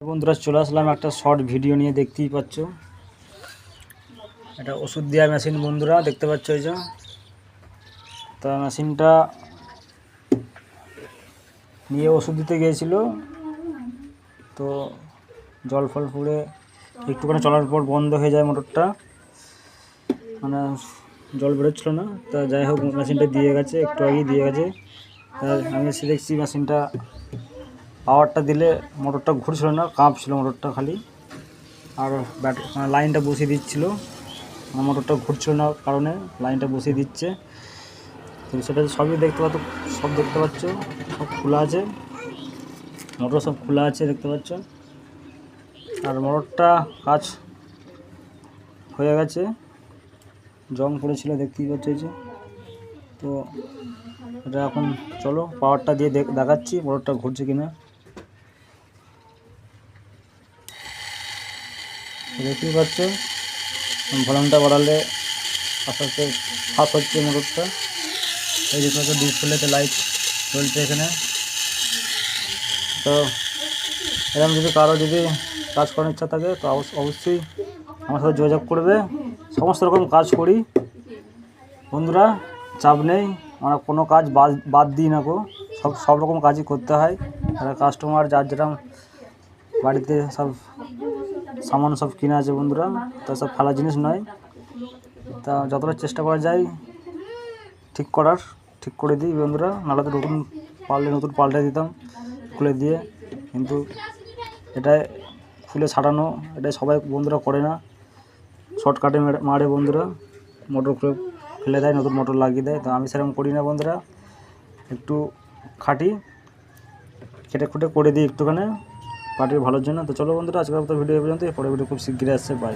বন্ধুরা চলে আসলাম একটা শর্ট ভিডিও নিয়ে। দেখতেই পাচ্ছ এটা ওষুধ দেওয়ার মেশিন বন্ধুরা, দেখতে পাচ্ছ এই যে। তা মেশিনটা নিয়ে ওষুধ দিতে গিয়েছিল, তো জল ফল পুড়ে একটুখানি চলার পর বন্ধ হয়ে যায় মোটরটা, মানে জল বেরোচ্ছিল না। তা যাই হোক মেশিনটা দিয়ে গেছে, একটু আগেই দিয়ে গেছে। তা আমি এসে দেখছি মেশিনটা পাওয়ারটা দিলে মোটরটা ঘুরছিল না, কাঁপছিল মোটরটা খালি। আর লাইনটা বসিয়ে দিচ্ছিল, মোটরটা ঘুরছিল না কারণে লাইনটা বসিয়ে দিচ্ছে। তো সেটা সবই দেখতে পাচ্ছ, সব দেখতে পাচ্ছ, সব খোলা আছে, মোটর সব খোলা আছে দেখতে পাচ্ছ। আর মোটরটা কাজ হয়ে গেছে, জং পড়েছিল দেখতেই পাচ্ছ এই যে। তো এটা এখন চলো পাওয়ারটা দিয়ে দেখাচ্ছি মোটরটা ঘুরছে কিনা। দেখতেই পাচ্ছ ভলিউমটা বাড়ালে আস্তে আস্তে ফাস্ট হচ্ছে মোটরটা। এই যে ডিসপ্লেতে লাইট চলছে এখানে। তো এরকম যদি কারো কাজ করার ইচ্ছা থাকে তো অবশ্যই আমার সাথে যোগাযোগ করবে। সমস্ত রকম কাজ করি বন্ধুরা, চাপ নেই, আমরা কোনো কাজ বাদ দিই না গো, সব রকম কাজই করতে হয়। যারা কাস্টমার যার যেরকম বাড়িতে সব সামান সব কিনা আছে বন্ধুরা, তা সব ফেলা জিনিস নয়। তা যতটা চেষ্টা করা যায় ঠিক করে দিই বন্ধুরা, নাহলে তো নতুন পাল্টে দিতাম খুলে দিয়ে। কিন্তু এটা খুলে ছাড়ানো এটা সবাই বন্ধুরা করে না, শর্টকাটে মারে বন্ধুরা, মোটর খুলে ফেলে দেয়, নতুন মোটর লাগিয়ে দেয়। তো আমি সেরকম করি না বন্ধুরা, একটু খাটি কেটে খুঁটে করে দিই একটুখানি পার্টির ভালোর জন্য। তো চলো বন্ধুরা আজকের মতো ভিডিও পর্যন্ত, পরে ভিডিও খুব শিগগিরই আসছে, বাই।